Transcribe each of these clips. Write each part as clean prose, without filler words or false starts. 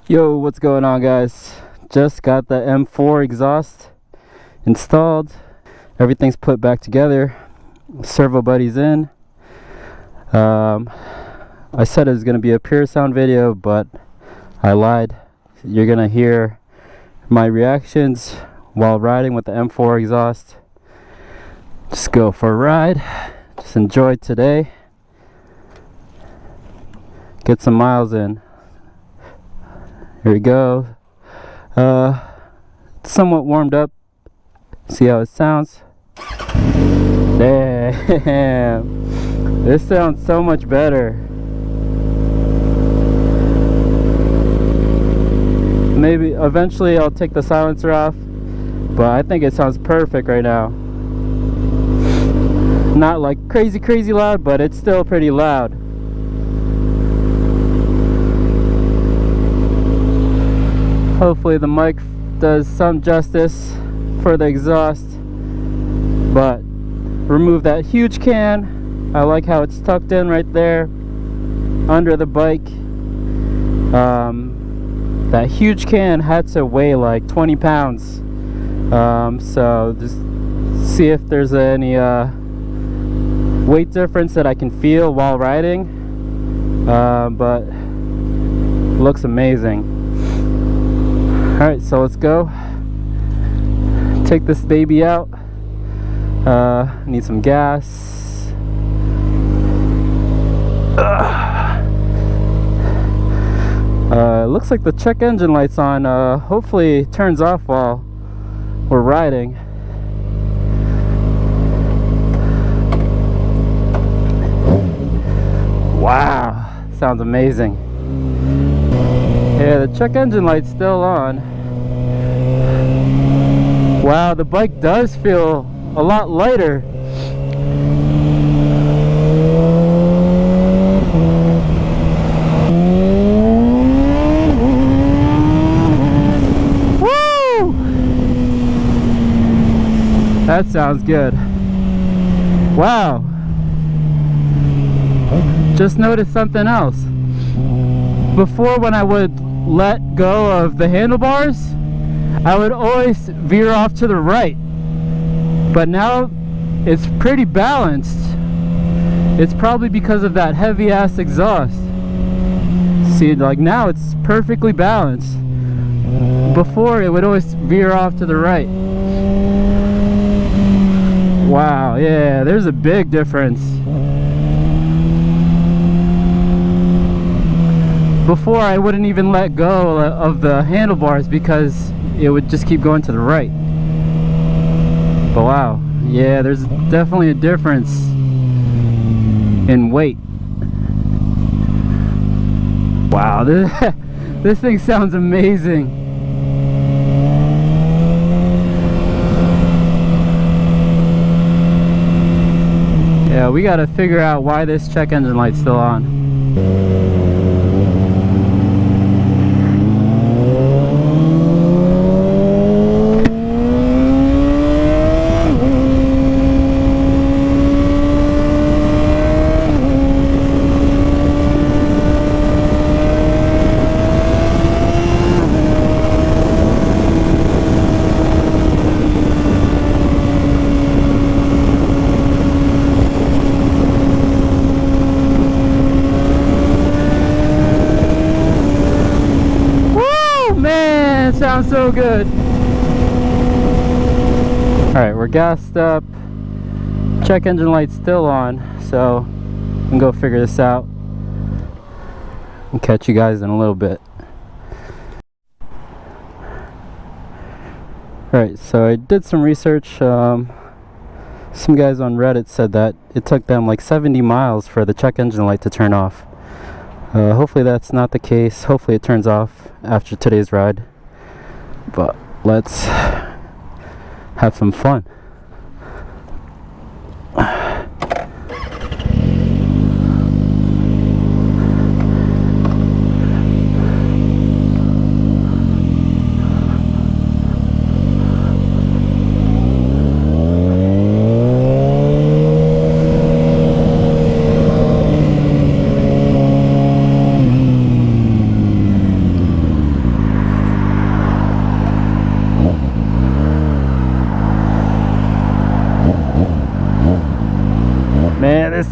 Yo, what's going on, guys? Just got the M4 exhaust installed. Everything's put back together. Servo buddy's in. I said it was going to be a pure sound video, but I lied. You're going to hear my reactions while riding with the M4 exhaust. Just go for a ride. Just enjoy today. Get some miles in. Here we go. Somewhat warmed up. See how it sounds. Damn. This sounds so much better. Maybe eventually I'll take the silencer off, but I think it sounds perfect right now. Not like crazy loud, but it's still pretty loud. Hopefully the mic does some justice for the exhaust, but remove that huge can. I like how it's tucked in right there under the bike. That huge can had to weigh like 20 pounds. So just see if there's any weight difference that I can feel while riding. But looks amazing. Alright, so let's go. Take this baby out. Need some gas. Looks like the check engine light's on. Hopefully it turns off while we're riding. Wow, sounds amazing. Yeah, the check engine light's still on. Wow, the bike does feel a lot lighter. Woo! That sounds good. Wow. Just noticed something else. Before, when I would let go of the handlebars, I would always veer off to the right, but now it's pretty balanced. It's probably because of that heavy ass exhaust. See, like now it's perfectly balanced. Before it would always veer off to the right. Wow, yeah, there's a big difference. Before, I wouldn't even let go of the handlebars because it would just keep going to the right. But wow, yeah, there's definitely a difference in weight. Wow, this thing sounds amazing. Yeah, we gotta figure out why this check engine light's still on. Sounds so good. Alright, we're gassed up. Check engine light's still on, so we can go figure this out and catch you guys in a little bit. Alright, so I did some research. Some guys on Reddit said that it took them like 70 miles for the check engine light to turn off. Hopefully that's not the case. Hopefully it turns off after today's ride. But let's have some fun.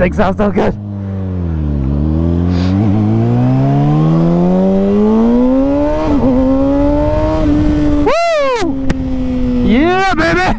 thing sounds so good. Woo! Yeah, baby!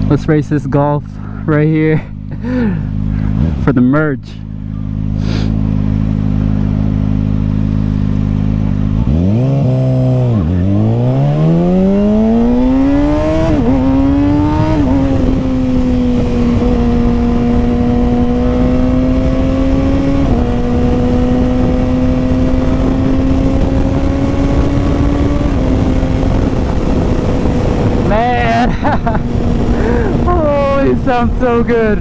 Let's race this Golf right here for the merge. Man! Oh, it sounds so good.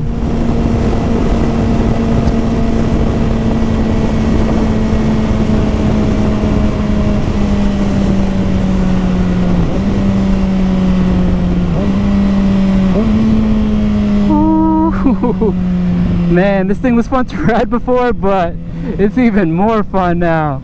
Ooh, man, this thing was fun to ride before, but it's even more fun now.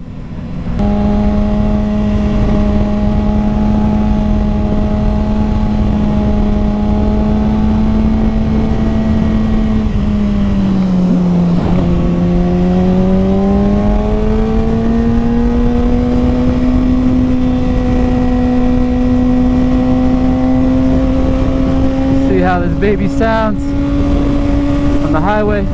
How this baby sounds on the highway.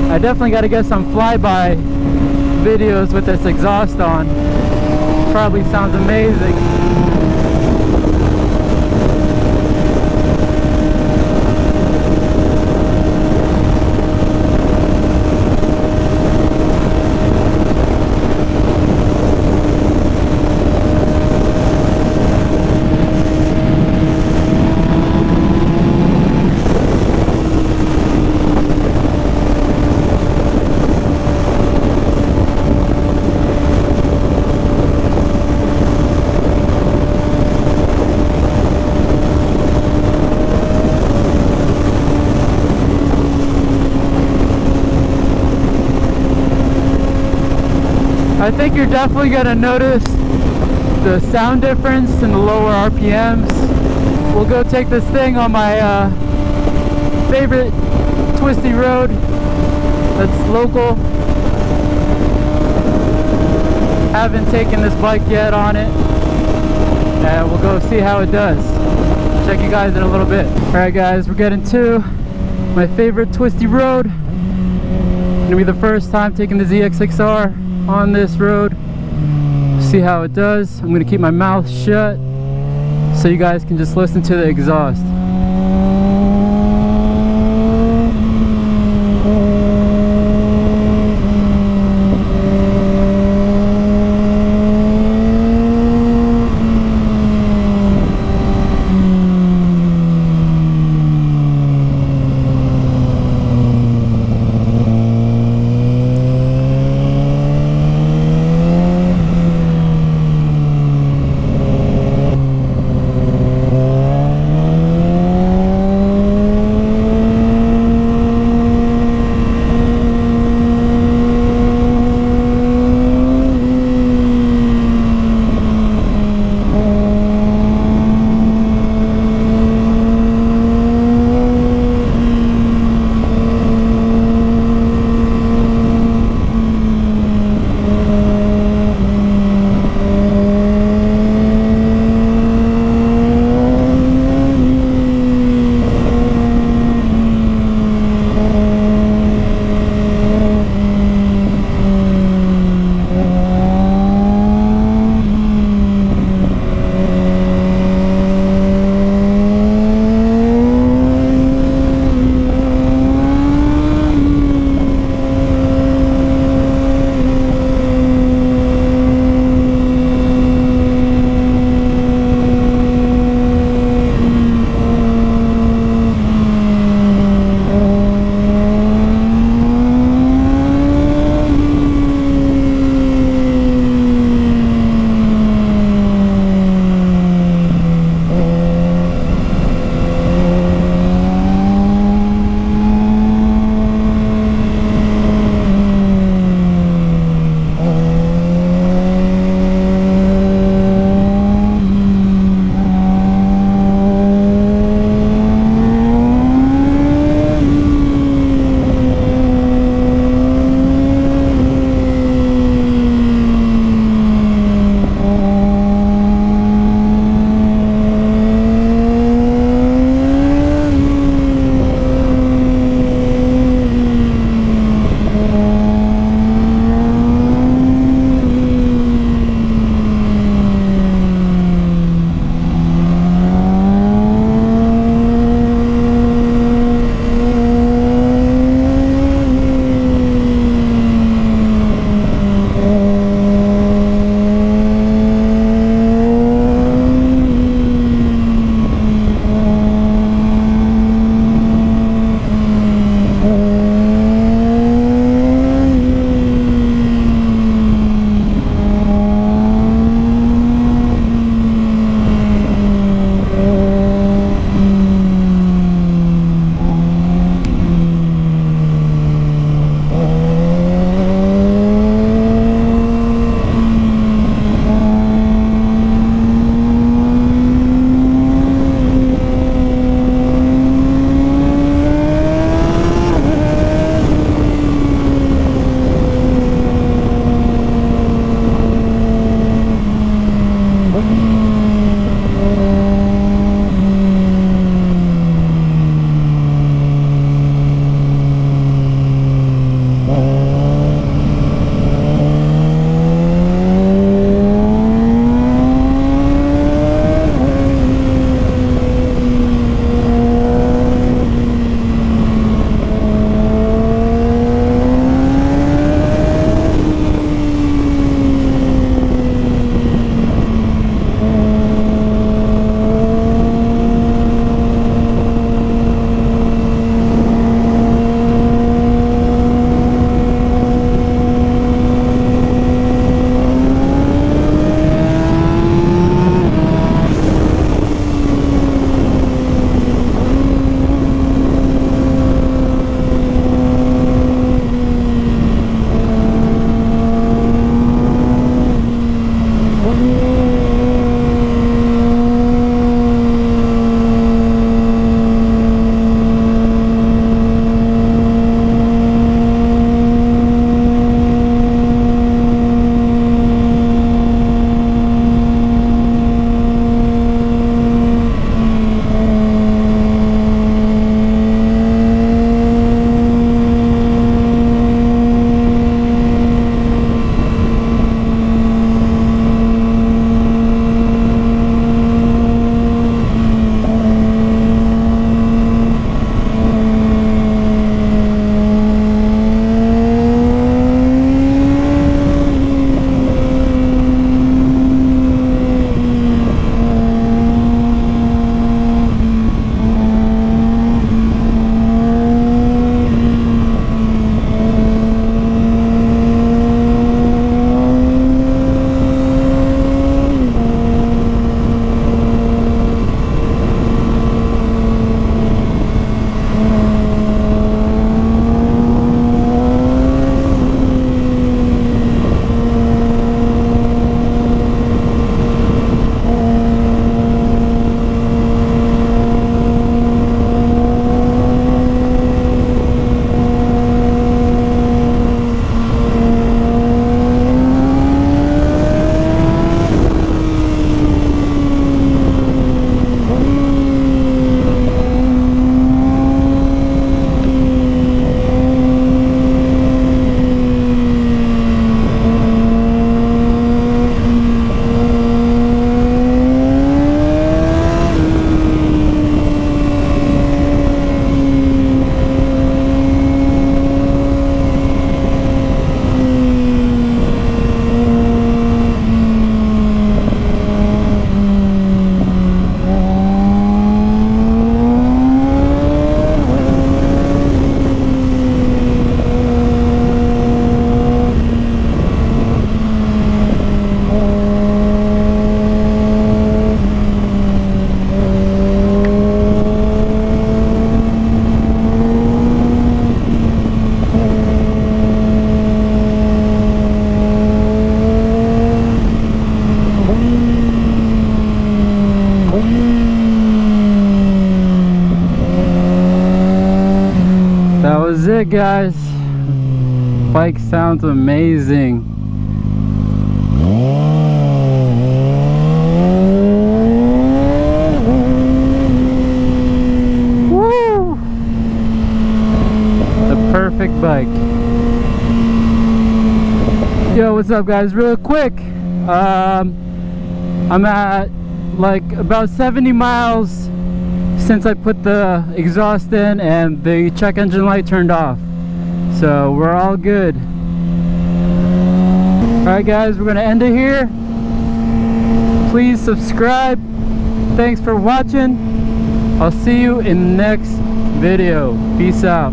I definitely got to get some flyby videos with this exhaust on. Probably sounds amazing. I think you're definitely going to notice the sound difference in the lower RPMs. We'll go take this thing on my favorite twisty road that's local. Haven't taken this bike yet on it, and we'll go see how it does. Check you guys in a little bit. Alright guys, we're getting to my favorite twisty road. Gonna be the first time taking the ZX6R on this road. See how it does. I'm gonna keep my mouth shut so you guys can just listen to the exhaust. That was it, guys. Bike sounds amazing. Woo! The perfect bike. Yo, what's up, guys? Real quick, I'm at like about 70 miles since I put the exhaust in and the check engine light turned off, so we're all good. Alright guys, we're gonna end it here. Please subscribe. Thanks for watching. I'll see you in the next video. Peace out.